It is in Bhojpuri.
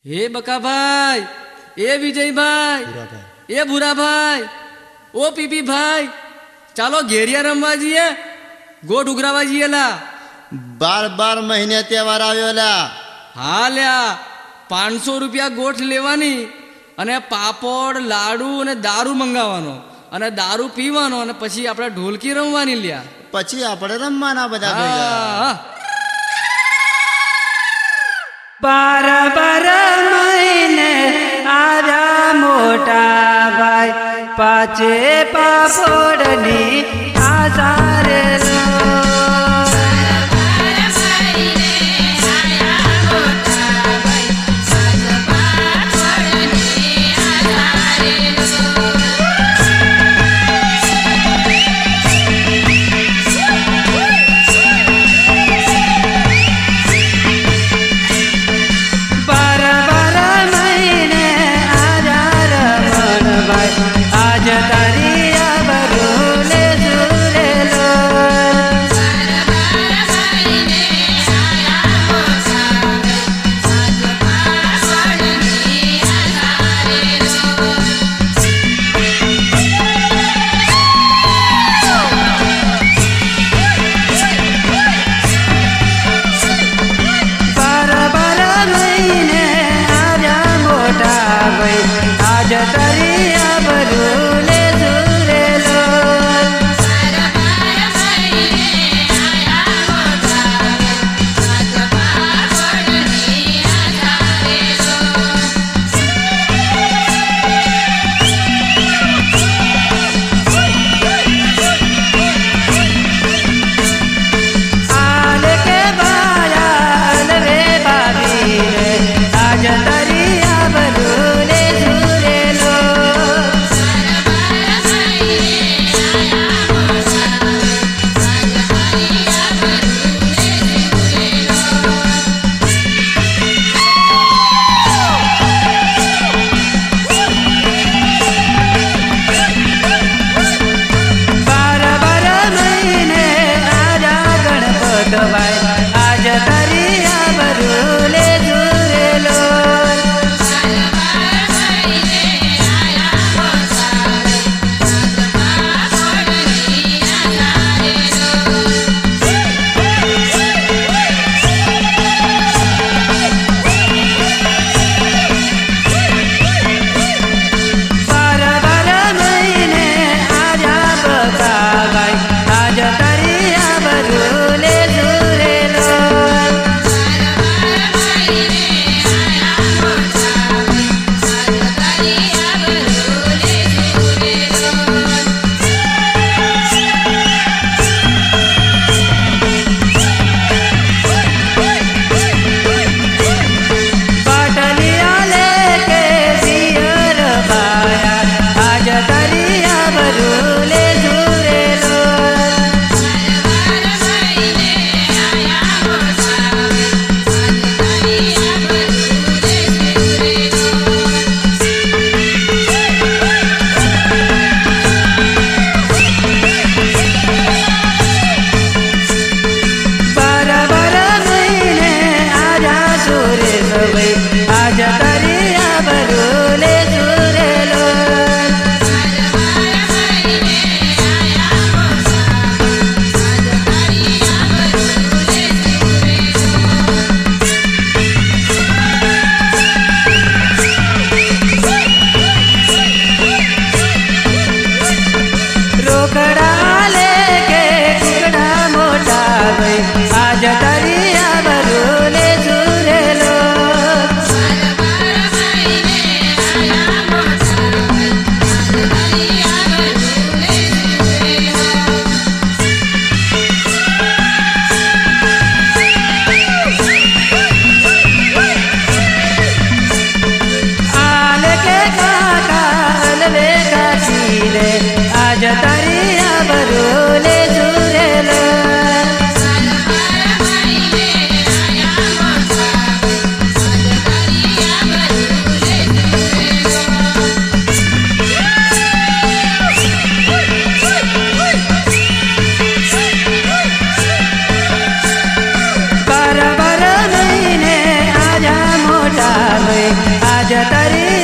हे बका भाई, ए विजय भाई, ए भूरा भाई, ओ पीपी भाई, चालो घेरिया रमवा जीए, गोट उगरावा जीए ला। बार बार महीने तહેવાર આવ્યો લા। હા લ્યા 500 રૂપિયા ગોઠ લેવાની અને પાપડ લાડુ અને દારૂ મંગાવવાનો અને દારૂ પીવાનો અને પછી આપણે ઢોલકી રમવાની લ્યા। પછી આપણે રમવાના બધા ભેગા। बार बार महीने आजा मोटा भाई पाचे पापड़नी आसारे लो। आज तारिया बरूले सुरे लो। बार बार महीने आजा मोटा भाई आज तारिया बरूले सुरे लो। आले के बाया अलवे बाबी रे आज तारिया बरूले सुरे लो। भाई आज तरी